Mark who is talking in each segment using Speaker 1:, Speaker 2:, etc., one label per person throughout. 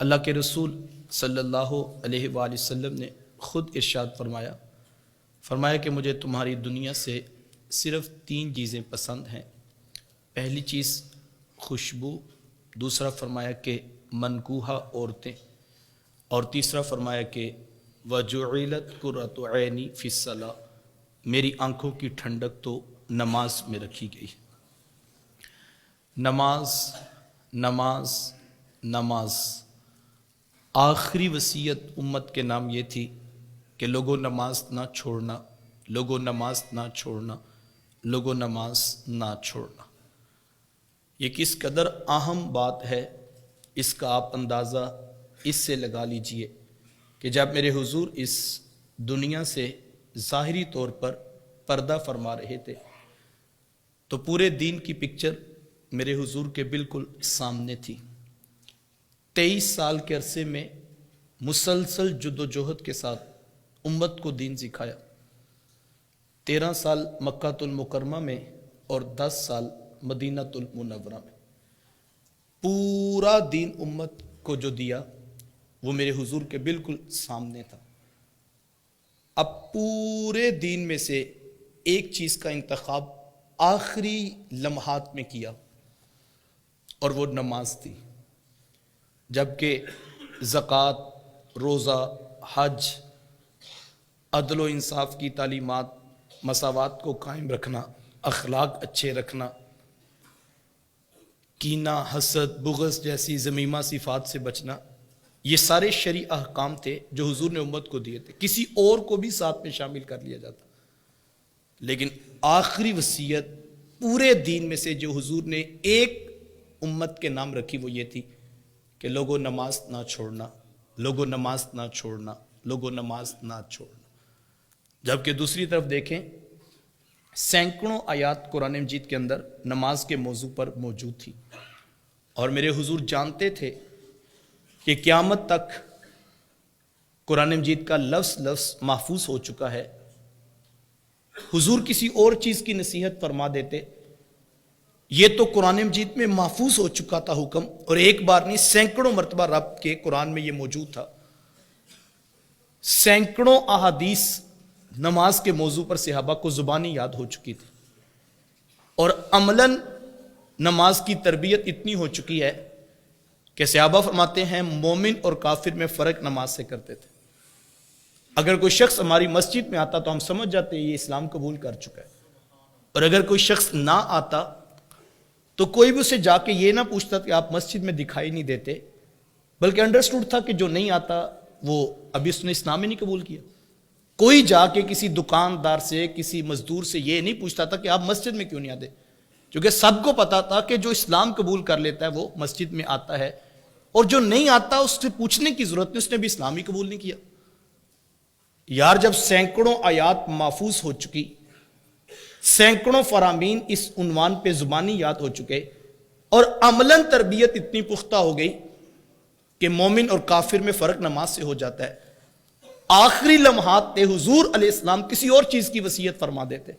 Speaker 1: اللہ کے رسول صلی اللہ علیہ وآلہ وسلم نے خود ارشاد فرمایا کہ مجھے تمہاری دنیا سے صرف 3 چیزیں پسند ہیں۔ پہلی چیز خوشبو، دوسرا فرمایا کہ منکوحہ عورتیں، اور تیسرا فرمایا کہ وجعلت قرۃ عینی فی الصلاۃ، میری آنکھوں کی ٹھنڈک تو نماز میں رکھی گئی۔ نماز نماز نماز، آخری وصیت امت کے نام یہ تھی کہ لوگوں نماز نہ چھوڑنا، لوگوں نماز نہ چھوڑنا، لوگوں نماز نہ چھوڑنا۔ یہ کس قدر اہم بات ہے، اس کا آپ اندازہ اس سے لگا لیجئے کہ جب میرے حضور اس دنیا سے ظاہری طور پر پردہ فرما رہے تھے تو پورے دین کی پکچر میرے حضور کے بالکل سامنے تھی۔ 23 سال کے عرصے میں مسلسل جد و جہد کے ساتھ امت کو دین سکھایا۔ 13 سال مکہ المکرمہ میں اور 10 سال مدینہ المنورہ میں، پورا دین امت کو جو دیا وہ میرے حضور کے بالکل سامنے تھا۔ اب پورے دین میں سے ایک چیز کا انتخاب آخری لمحات میں کیا اور وہ نماز تھی، جبکہ زکوٰۃ، روزہ، حج، عدل و انصاف کی تعلیمات، مساوات کو قائم رکھنا، اخلاق اچھے رکھنا، کینہ، حسد، بغض جیسی ذمیمہ صفات سے بچنا، یہ سارے شرعی احکام تھے جو حضور نے امت کو دیے تھے۔ کسی اور کو بھی ساتھ میں شامل کر لیا جاتا، لیکن آخری وصیت پورے دین میں سے جو حضور نے ایک امت کے نام رکھی وہ یہ تھی کہ لوگوں نماز نہ چھوڑنا، لوگوں نماز نہ چھوڑنا، لوگوں نماز نہ چھوڑنا۔ جبکہ دوسری طرف دیکھیں، سینکڑوں آیات قرآن مجید کے اندر نماز کے موضوع پر موجود تھی، اور میرے حضور جانتے تھے کہ قیامت تک قرآن مجید کا لفظ لفظ محفوظ ہو چکا ہے۔ حضور کسی اور چیز کی نصیحت فرما دیتے، یہ تو قرآن مجید میں محفوظ ہو چکا تھا حکم، اور ایک بار نہیں سینکڑوں مرتبہ رب کے قرآن میں یہ موجود تھا۔ سینکڑوں احادیث نماز کے موضوع پر صحابہ کو زبانی یاد ہو چکی تھی، اور عملاً نماز کی تربیت اتنی ہو چکی ہے کہ صحابہ فرماتے ہیں مومن اور کافر میں فرق نماز سے کرتے تھے۔ اگر کوئی شخص ہماری مسجد میں آتا تو ہم سمجھ جاتے یہ اسلام قبول کر چکا ہے، اور اگر کوئی شخص نہ آتا تو کوئی بھی اسے جا کے یہ نہ پوچھتا کہ آپ مسجد میں دکھائی نہیں دیتے، بلکہ انڈرسٹوڈ تھا کہ جو نہیں آتا وہ ابھی اس نے اسلام ہی نہیں قبول کیا۔ کوئی جا کے کسی دکاندار سے، کسی مزدور سے یہ نہیں پوچھتا تھا کہ آپ مسجد میں کیوں نہیں آتے، کیونکہ سب کو پتا تھا کہ جو اسلام قبول کر لیتا ہے وہ مسجد میں آتا ہے، اور جو نہیں آتا اس سے پوچھنے کی ضرورت نہیں، اس نے بھی اسلام ہی قبول نہیں کیا۔ یار جب سینکڑوں آیات محفوظ ہو چکی، سینکڑوں فرامین اس عنوان پہ زبانی یاد ہو چکے، اور عملاً تربیت اتنی پختہ ہو گئی کہ مومن اور کافر میں فرق نماز سے ہو جاتا ہے، آخری لمحات پہ حضور علیہ السلام کسی اور چیز کی وصیت فرما دیتے۔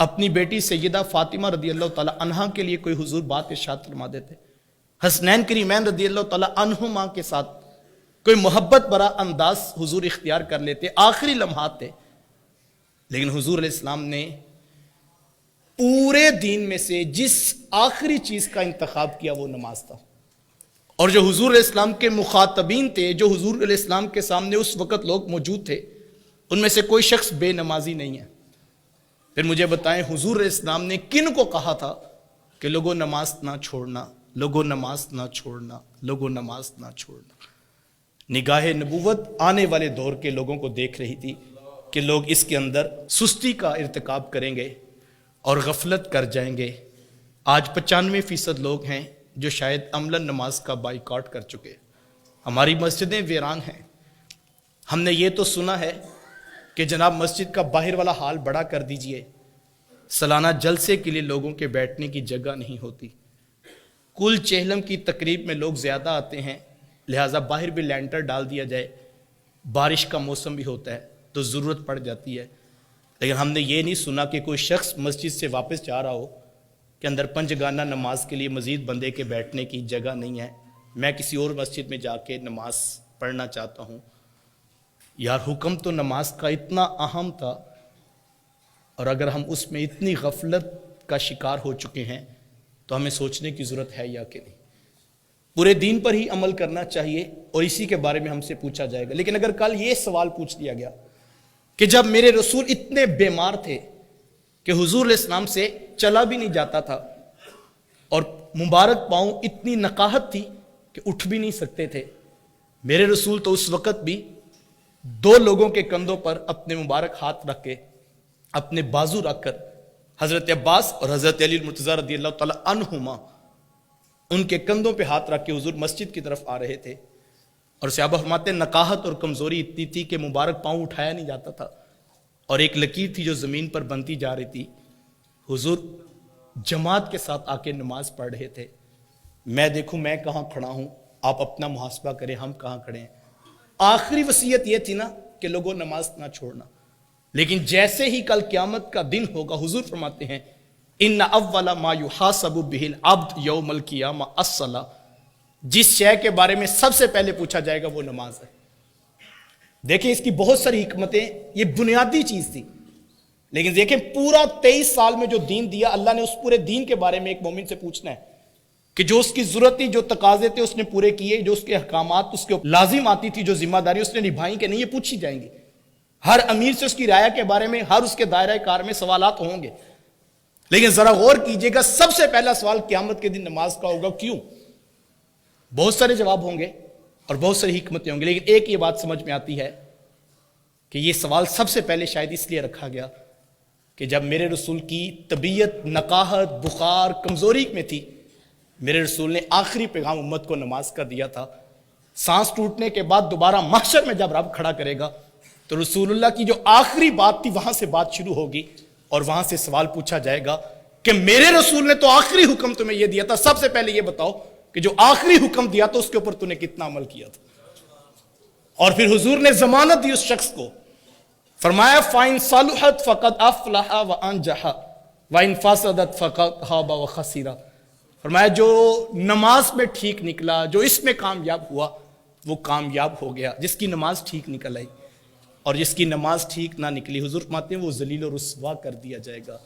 Speaker 1: اپنی بیٹی سیدہ فاطمہ رضی اللہ تعالی عنہا کے لیے کوئی حضور بات ارشاد فرما دیتے، حسنین کریمین رضی اللہ تعالی عنہما کے ساتھ کوئی محبت برا انداز حضور اختیار کر لیتے، آخری لمحات تھے، لیکن حضور علیہ السلام نے پورے دین میں سے جس آخری چیز کا انتخاب کیا وہ نماز تھا۔ اور جو حضور علیہ السلام کے مخاطبین تھے، جو حضور علیہ السلام کے سامنے اس وقت لوگ موجود تھے، ان میں سے کوئی شخص بے نمازی نہیں ہے۔ پھر مجھے بتائیں حضور علیہ السلام نے کن کو کہا تھا کہ لوگوں نماز نہ چھوڑنا، لوگوں نماز نہ چھوڑنا، لوگوں نماز نہ چھوڑنا۔ نگاہ نبوت آنے والے دور کے لوگوں کو دیکھ رہی تھی کہ لوگ اس کے اندر سستی کا ارتکاب کریں گے اور غفلت کر جائیں گے۔ آج 95% لوگ ہیں جو شاید عملاً نماز کا بائیکاٹ کر چکے۔ ہماری مسجدیں ویران ہیں۔ ہم نے یہ تو سنا ہے کہ جناب مسجد کا باہر والا حال بڑا کر دیجئے، سالانہ جلسے کے لیے لوگوں کے بیٹھنے کی جگہ نہیں ہوتی، کل چہلم کی تقریب میں لوگ زیادہ آتے ہیں، لہٰذا باہر بھی لینٹر ڈال دیا جائے، بارش کا موسم بھی ہوتا ہے تو ضرورت پڑ جاتی ہے۔ لیکن ہم نے یہ نہیں سنا کہ کوئی شخص مسجد سے واپس جا رہا ہو کہ اندر پنج گانہ نماز کے لیے مزید بندے کے بیٹھنے کی جگہ نہیں ہے، میں کسی اور مسجد میں جا کے نماز پڑھنا چاہتا ہوں. یار حکم تو نماز کا اتنا اہم تھا، اور اگر ہم اس میں اتنی غفلت کا شکار ہو چکے ہیں تو ہمیں سوچنے کی ضرورت ہے یا کہ نہیں. پورے دین پر ہی عمل کرنا چاہیے اور اسی کے بارے میں ہم سے پوچھا جائے گا. لیکن اگر کل یہ سوال پوچھ لیا گیا کہ جب میرے رسول اتنے بیمار تھے کہ حضور علیہ السلام سے چلا بھی نہیں جاتا تھا، اور مبارک پاؤں اتنی نقاہت تھی کہ اٹھ بھی نہیں سکتے تھے، میرے رسول تو اس وقت بھی 2 لوگوں کے کندھوں پر اپنے مبارک ہاتھ رکھ کے، اپنے بازو رکھ کر، حضرت عباس اور حضرت علی المرتضیٰ رضی اللہ تعالی عنہما، ان کے کندھوں پہ ہاتھ رکھ کے حضور مسجد کی طرف آ رہے تھے. اور صحابہ فرماتے ہیں نقاہت اور کمزوری اتنی تھی کہ مبارک پاؤں اٹھایا نہیں جاتا تھا، اور ایک لکیر تھی جو زمین پر بنتی جا رہی تھی. حضور جماعت کے ساتھ آ کے نماز پڑھ رہے تھے. میں دیکھوں میں کہاں کھڑا ہوں، آپ اپنا محاسبہ کریں ہم کہاں کھڑے ہیں. آخری وصیت یہ تھی نا کہ لوگوں نماز نہ چھوڑنا. لیکن جیسے ہی کل قیامت کا دن ہوگا، حضور فرماتے ہیں ان اول ما یحاسب به العبد یوم القیامہ الصلاۃ، جس شے کے بارے میں سب سے پہلے پوچھا جائے گا وہ نماز ہے. دیکھیں اس کی بہت ساری حکمتیں، یہ بنیادی چیز تھی. لیکن دیکھیں پورا 23 سال میں جو دین دیا، اللہ نے اس پورے دین کے بارے میں ایک مومن سے پوچھنا ہے کہ جو اس کی ضرورت تھی، جو تقاضے تھے اس نے پورے کیے، جو اس کے احکامات اس کے لازم آتی تھی، جو ذمہ داری اس نے نبھائی کہ نہیں، یہ پوچھی جائیں گی. ہر امیر سے اس کی رعایا کے بارے میں، ہر اس کے دائرہ کار میں سوالات ہوں گے. لیکن ذرا غور کیجئے گا، سب سے پہلا سوال قیامت کے دن نماز کا ہوگا. کیوں؟ بہت سارے جواب ہوں گے اور بہت ساری حکمتیں ہوں گی، لیکن ایک یہ بات سمجھ میں آتی ہے کہ یہ سوال سب سے پہلے شاید اس لیے رکھا گیا کہ جب میرے رسول کی طبیعت نقاہت، بخار، کمزوری میں تھی، میرے رسول نے آخری پیغام امت کو نماز کا دیا تھا. سانس ٹوٹنے کے بعد دوبارہ محشر میں جب رب کھڑا کرے گا تو رسول اللہ کی جو آخری بات تھی وہاں سے بات شروع ہوگی، اور وہاں سے سوال پوچھا جائے گا کہ میرے رسول نے تو آخری حکم تمہیں یہ دیا تھا، سب سے پہلے یہ بتاؤ کہ جو آخری حکم دیا تو اس کے اوپر تو نے کتنا عمل کیا تھا. اور پھر حضور نے ضمانت دی اس شخص کو، فرمایا فَإِن صَلُحَتْ فَقَدْ أَفْلَحَ وَأَنجَحَ وَإِن فَسَدَتْ فَقَدْ خَابَ وَخَسِرَ. فرمایا جو نماز میں ٹھیک نکلا، جو اس میں کامیاب ہوا وہ کامیاب ہو گیا. جس کی نماز ٹھیک نکل آئی اور جس کی نماز ٹھیک نہ نکلی، حضور فرماتے ہیں وہ ذلیل و رسوا کر دیا جائے گا.